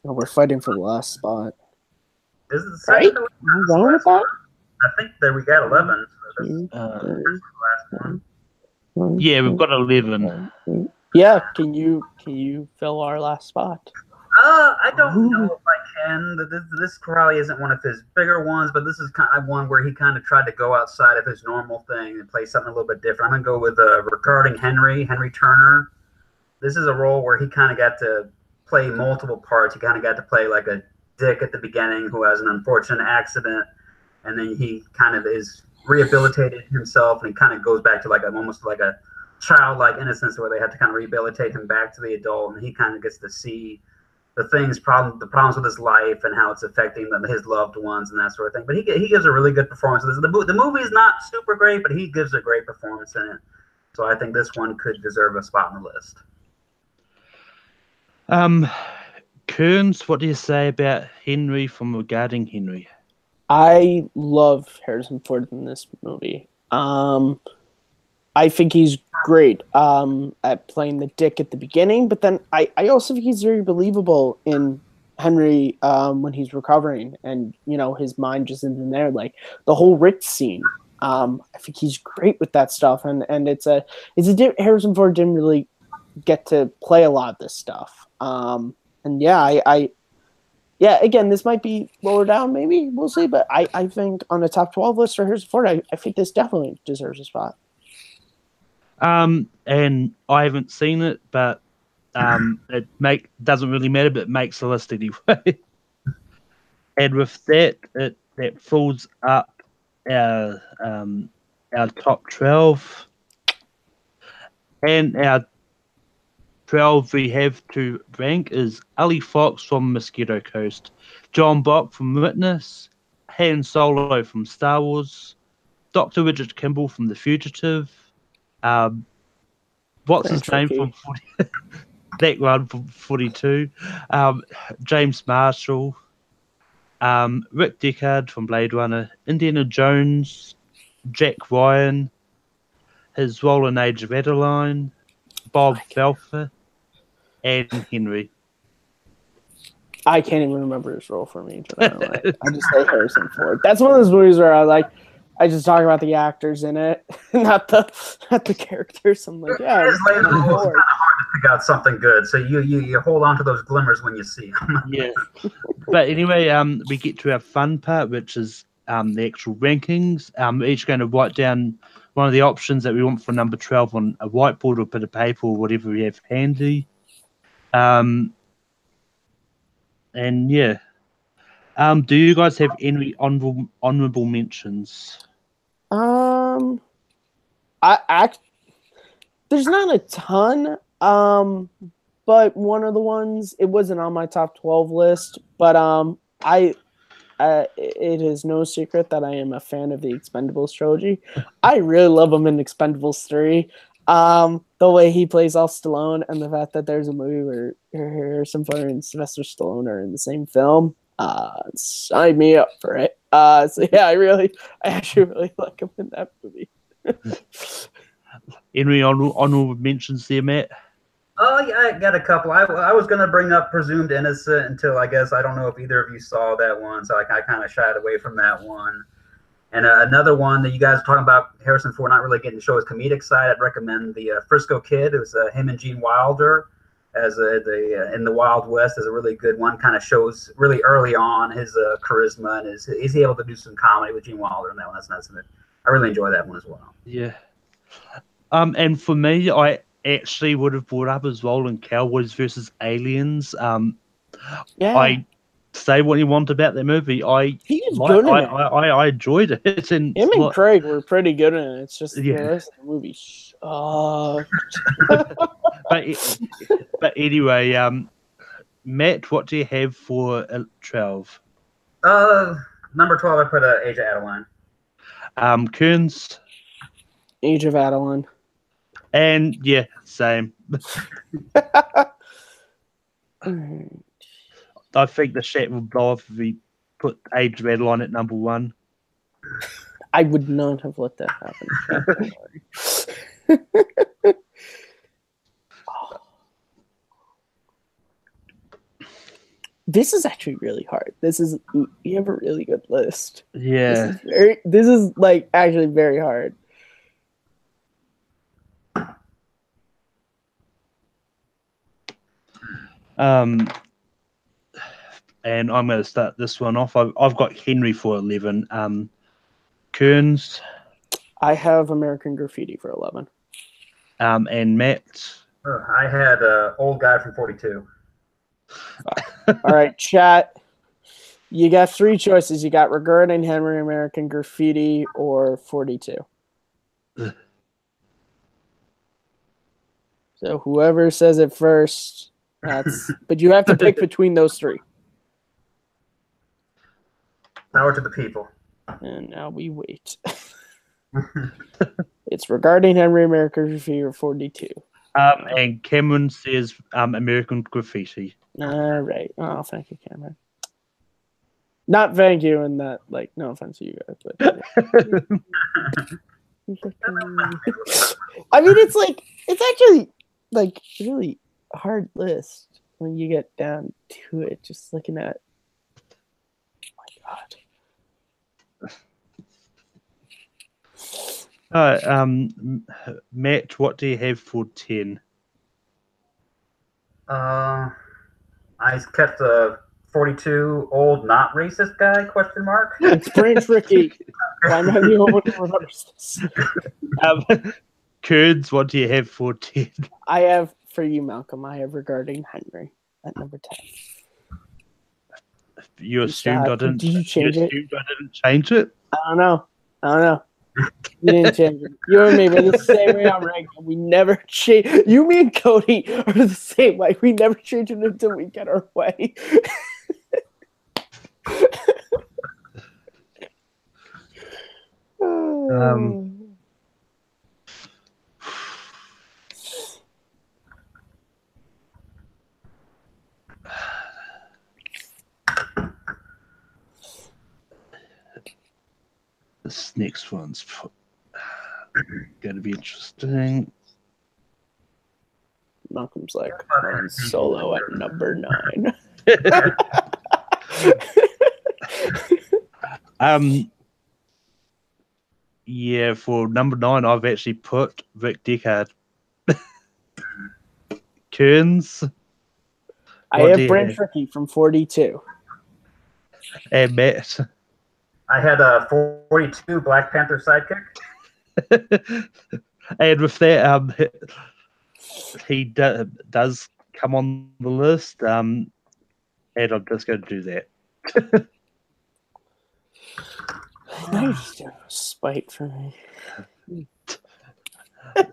Oh, we're fighting for the last spot. Is it the right? second? Wrong with that? I think that we got 11. So this is the last one. Yeah, we've got 11. Yeah, can you fill our last spot? I don't know if I can. This probably isn't one of his bigger ones, but this is kind of one where he kind of tried to go outside of his normal thing and play something a little bit different. I'm going to go with regarding Henry Turner. This is a role where he kind of got to play multiple parts. He kind of got to play like a dick at the beginning who has an unfortunate accident, and then he kind of is rehabilitated himself, and he kind of goes back to like almost like a childlike innocence where they have to kind of rehabilitate him back to the adult, and he kind of gets to see the problems with his life and how it's affecting his loved ones and that sort of thing. But he gives a really good performance. The movie is not super great, but he gives a great performance in it. So I think this one could deserve a spot on the list. Kearns, what do you say about Henry from Regarding Henry? I love Harrison Ford in this movie. I think he's great at playing the dick at the beginning, but then I also think he's very believable in Henry when he's recovering, and his mind just isn't in there. Like the whole Rick scene, I think he's great with that stuff, and Harrison Ford didn't really get to play a lot of this stuff. And yeah, again, this might be lower down, maybe we'll see, but I think on a top 12 list for Harrison Ford, I think this definitely deserves a spot. And I haven't seen it, but it doesn't really matter, but it makes the list anyway. And with that, that fills up our top 12. And our 12 we have to rank is Ali Fox from Mosquito Coast, John Bock from Witness, Han Solo from Star Wars, Dr. Richard Kimball from The Fugitive, what's his name from 40, that one from 42, James Marshall, Rick Deckard from Blade Runner, Indiana Jones, Jack Ryan, his role in Age of Adeline, Bob Felfer, and Henry. I can't even remember his role for me. I just say Harrison Ford. That's one of those movies where I just talk about the actors in it, not the characters. I'm like, yeah. His label is kind of hard to pick out something good. So you hold on to those glimmers when you see them. Yeah. But anyway, we get to our fun part, which is the actual rankings. We're each going to write down one of the options that we want for number 12 on a whiteboard or a bit of paper or whatever we have handy. And yeah. Do you guys have any honorable mentions? There's not a ton. But one of the ones, it wasn't on my top 12 list, but it is no secret that I am a fan of the Expendables trilogy. I really love him in Expendables 3. The way he plays off Stallone and the fact that there's a movie where Harrison Ford and Sylvester Stallone are in the same film. Sign me up for it. So yeah, I actually really like him in that movie. Any honorable mentions there, Matt? Oh, yeah, I got a couple. I was going to bring up Presumed Innocent until I don't know if either of you saw that one, so I kind of shied away from that one. And another one that you guys are talking about, Harrison Ford not really getting to show his comedic side, I'd recommend the Frisco Kid. It was him and Gene Wilder as in the Wild West is a really good one. Kind of shows really early on his charisma and is he able to do some comedy with Gene Wilder in that one. That's nice. I really enjoy that one as well. Yeah. And for me, I actually would have brought up as well in Cowboys versus Aliens. Yeah. I say what you want about that movie. I enjoyed it. And him and Craig were pretty good in it. It's just yeah. The rest of the movie sucked. but anyway, Matt, what do you have for 12? Number 12, I put Age of Adeline. Kearns. Age of Adeline. And yeah, same. I think the chat will blow off if we put Age of Adeline at number 1. I would not have let that happen. This is actually really hard. You have a really good list. Yeah. This is like actually very hard. And I'm going to start this one off. I've got Henry for 11. Kearns. I have American Graffiti for 11. And Matt. I had Old Guy from 42. All right, chat. You got 3 choices. You got Regarding Henry, American Graffiti, or 42. So whoever says it first, but you have to pick between those 3. Power to the people. And now we wait. It's Regarding Henry, American Graffiti, or 42. And Cameron says American Graffiti. All right. Oh, thank you, Cameron. Not thank you, and that, like, no offense to you guys, but I mean, it's actually like a really hard list when you get down to it. Just looking at, oh my God. Matt, what do you have for 10? I kept the 42 old not racist guy, question mark. It's pretty tricky. I'm not the only one who remembers this. Kurds, what do you have for 10? I have, for you, Malcolm, I have Regarding Henry at number 10. You assumed I didn't. Did you change it? I didn't change it? I don't know. You didn't change it. You and me, we're the same way on rank. We never change. You, me, and Cody are the same way. We never change it until we get our way. This next one's going to be interesting. Malcolm's like, I'm solo at number 9. Yeah, for number 9, I've actually put Rick Deckard. Kearns. I have Brent Tricky from 42. And Matt. I had a 42 Black Panther sidekick. And with that, he does come on the list. And I'm just going to do that. Nice spite for me.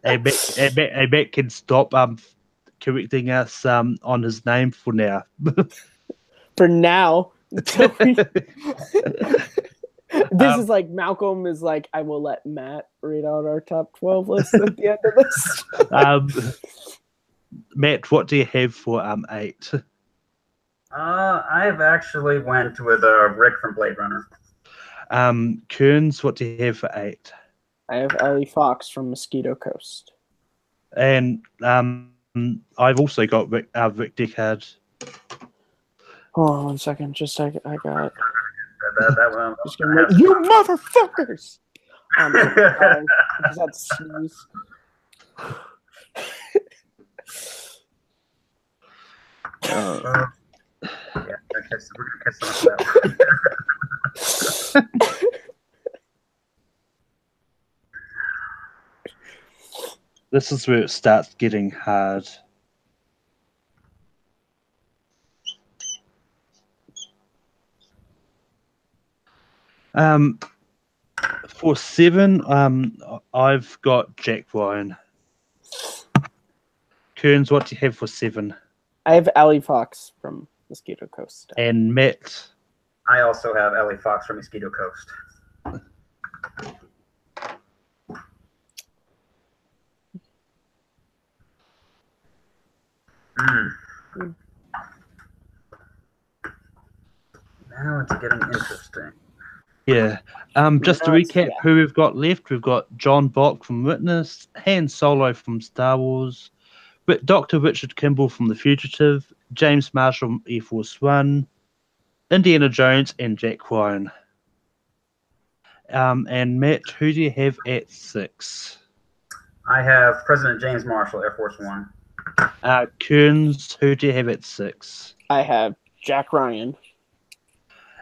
And Matt can stop correcting us on his name for now. For now. Until this is like Malcolm is like, I will let Matt read out our top 12 list at the end of this. Matt, what do you have for 8? I've actually went with Rick from Blade Runner. Kearns, what do you have for 8? I have Ellie Fox from Mosquito Coast. And I've also got Rick Deckard. Hold on 1 second. Just I got that one. You motherfuckers! Because that's sneeze. Yeah, we're gonna catch some of that. This is where it starts getting hard. For 7, I've got Jack Ryan. Kearns, what do you have for 7? I have Ellie Fox from Mosquito Coast. And Matt? I also have Ellie Fox from Mosquito Coast. Now it's getting interesting. Yeah. Just to recap who we've got left, we've got John Bock from Witness, Han Solo from Star Wars, Dr. Richard Kimball from The Fugitive, James Marshall from Air Force One, Indiana Jones, and Jack Ryan. And Matt, who do you have at 6? I have President James Marshall, Air Force One. Kearns, who do you have at 6? I have Jack Ryan.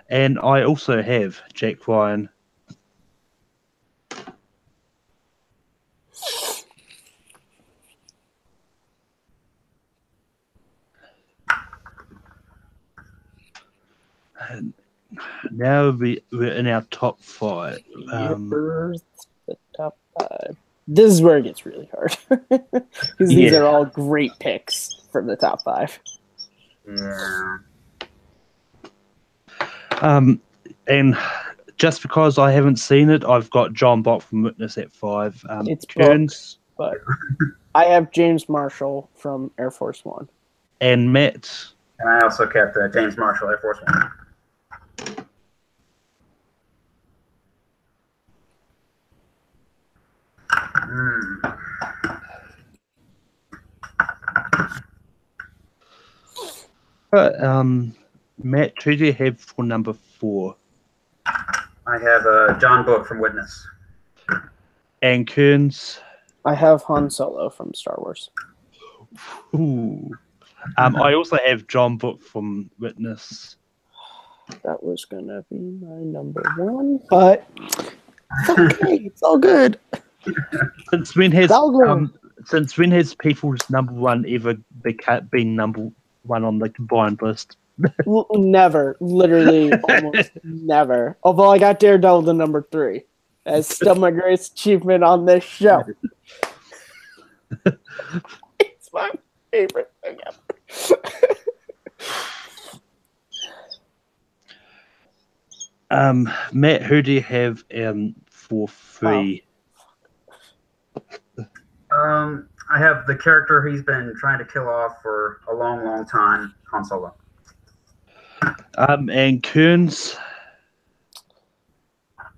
And I also have Jack Ryan. And now we're in our top 5. The top 5. This is where it gets really hard. Because these are all great picks for the top 5. Yeah. And just because I haven't seen it, I've got John Bock from Witness at 5. It's Kearns, but I have James Marshall from Air Force One. And Matt. And I also kept James Marshall, Air Force One. Matt, who do you have for number 4? I have John Book from Witness. And Kearns. I have Han Solo from Star Wars. Ooh. I also have John Book from Witness. That was gonna be my number 1, but it's okay. It's all good. Since when has people's number 1 ever been number 1 on the combined list? Never, literally, almost never. Although I got Daredevil to number 3. That's still my greatest achievement on this show. It's my favorite thing ever. Matt, who do you have for 3? I have the character he's been trying to kill off for a long, long time, Han Solo. And Kearns.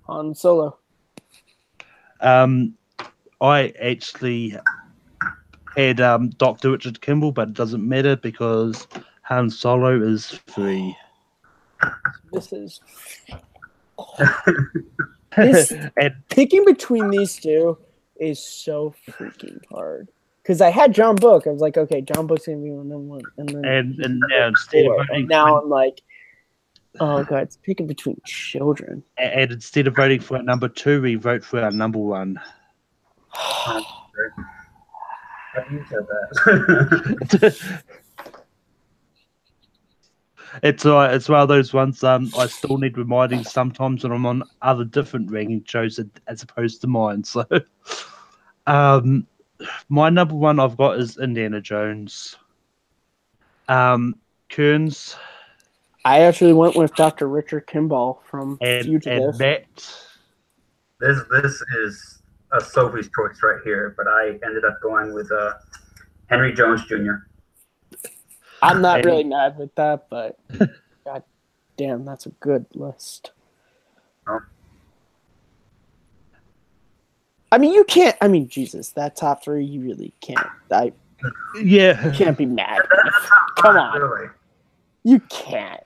Han Solo. I actually had Dr. Richard Kimball, but it doesn't matter because Han Solo is 3. This is picking between these two is so freaking hard because I had John Book. I was like, okay, John Book's gonna be my number one, and then and now instead of voting, and now I'm like, oh god, it's picking between children. And instead of voting for our number 2, we vote for our number 1. You said that. It's one of those ones. I still need reminding sometimes when I'm on other different ranking shows as opposed to mine. So, my number 1 I've got is Indiana Jones. Kearns. I actually went with Dr. Richard Kimball from Fugitive. And Matt. This is a Sophie's choice right here, but I ended up going with Henry Jones Jr. I'm not really mad with that, but god damn, that's a good list. Oh. I mean, you can't. I mean, Jesus, that top 3, you really can't. You can't be mad. Come on, really. You can't.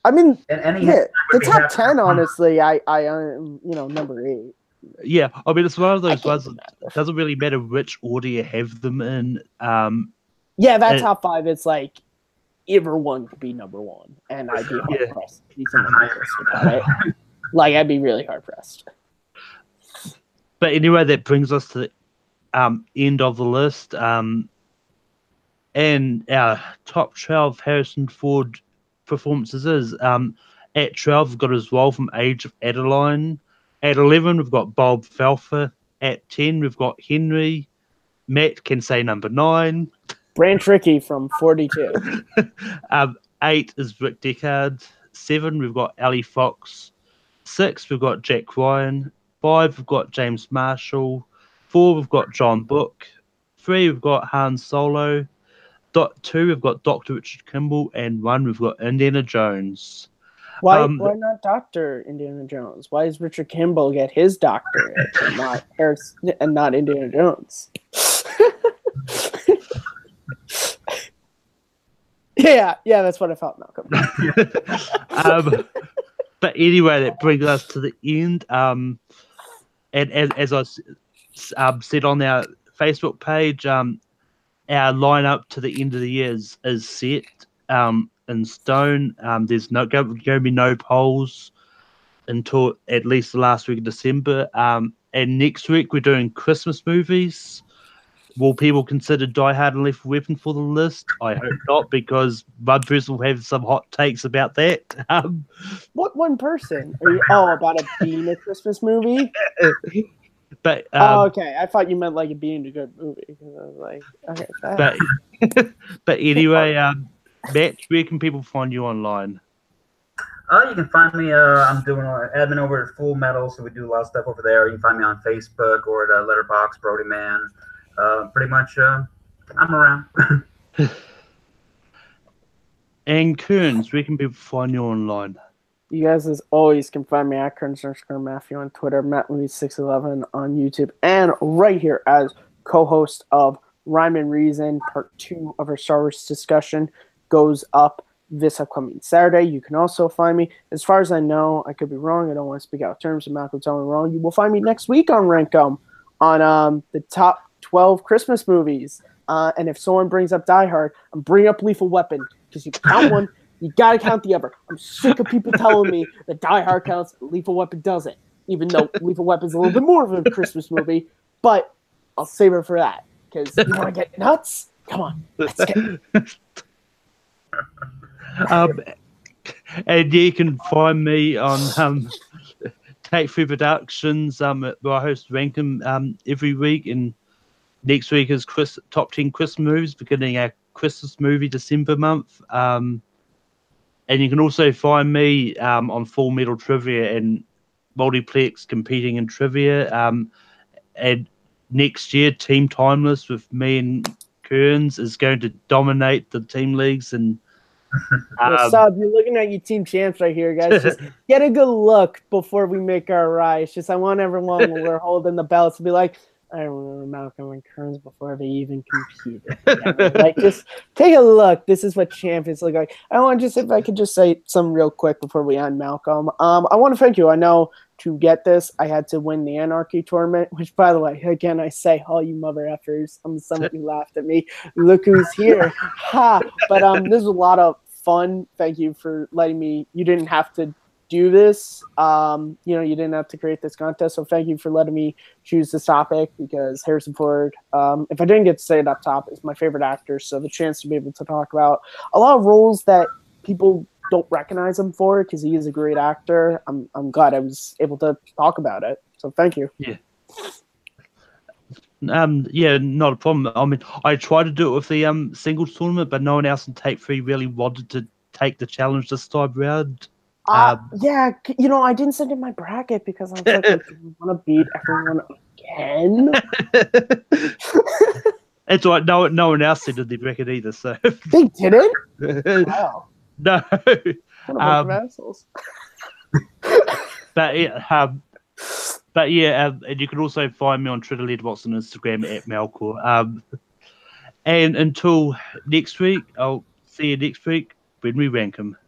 I mean, the top 10, honestly, I number 8. Yeah, I mean, it's one of those ones. It doesn't really matter which order you have them in. Yeah, that top 5, it's like everyone could be number 1, and I'd be hard pressed to be someone else without it. Like, I'd be really hard pressed. But anyway, that brings us to the end of the list. And our top 12 Harrison Ford performances is at 12, we've got his role from Age of Adeline. At 11, we've got Bob Felfer. At 10, we've got Henry. Matt can say number 9. Branch Rickey from 42. 8 is Rick Deckard. 7, we've got Ali Fox. 6, we've got Jack Ryan. 5, we've got James Marshall. 4, we've got John Book. 3, we've got Han Solo. 2, we've got Dr. Richard Kimball. And 1, we've got Indiana Jones. Why not Dr. Indiana Jones? Why does Richard Kimball get his doctorate and not Indiana Jones? Yeah, that's what I felt, Malcolm. But anyway, that brings us to the end. And as I said on our Facebook page, our lineup to the end of the year is set in stone. There's going to be no polls until at least the last week of December. And next week we're doing Christmas movies. Will people consider Die Hard and Lethal Weapon for the list? I hope not, because one person will have some hot takes about that. What one person? About it being a Christmas movie? But okay. I thought you meant like it being a good movie. I was like, okay. But anyway, Matt, where can people find you online? You can find me. I'm doing admin over at Full Metal, so we do a lot of stuff over there. You can find me on Facebook or at Letterboxd, Brody Man. Pretty much, I'm around. And Kearns, where can people find you online? You guys, as always, can find me at Kearns_Matthew on Twitter, MattLouis611 on YouTube, and right here as co-host of Rhyme and Reason. Part 2 of our Star Wars discussion goes up this upcoming Saturday. You can also find me, as far as I know, I could be wrong, I don't want to speak out of terms, and Malcolm tell me wrong, you will find me next week on Rankum on the top 12 Christmas movies. And if someone brings up Die Hard, I'm bringing up Lethal Weapon, because you count one, you gotta count the other. I'm sick of people telling me that Die Hard counts, Lethal Weapon doesn't, even though Lethal Weapon's a little bit more of a Christmas movie. But I'll save it for that, because you want to get nuts? Come on, let's get and you can find me on Take 3 Productions, where I host Rankum every week, and next week is top 10 Christmas movies, beginning our Christmas movie December month. And you can also find me on Full Metal Trivia and Multiplex competing in trivia. And next year, Team Timeless with me and Kearns is going to dominate the team leagues. And you're looking at your team champs right here, guys. Just get a good look before we make our rise. Just I want everyone when we're holding the belts to be like, I remember Malcolm and Kearns before they even competed. Like, just take a look. This is what champions look like. I want to just, if I could just say something real quick before we end, Malcolm. I want to thank you. I know to get this, I had to win the Anarchy tournament, which, by the way, again, I say, oh, you mother effers. I'm somebody who laughed at me. Look who's here. Ha! But this was a lot of fun. Thank you for letting me. You didn't have to do this. You didn't have to create this contest. So thank you for letting me choose this topic, because Harrison Ford, if I didn't get to say it up top, is my favorite actor. So the chance to be able to talk about a lot of roles that people don't recognize him for, because he is a great actor. I'm glad I was able to talk about it. So thank you. Yeah. Not a problem. I mean, I tried to do it with the singles tournament, but no one else in Tape 3 really wanted to take the challenge this time round. I didn't send in my bracket because I was like, do we want to beat everyone again? It's all right. No one else sent in their bracket either. So they didn't? Wow. No. What a bunch of assholes. But yeah, and you can also find me on Twitter, Letterboxd, and Instagram at Malcor. And until next week, I'll see you next week when we rank 'em.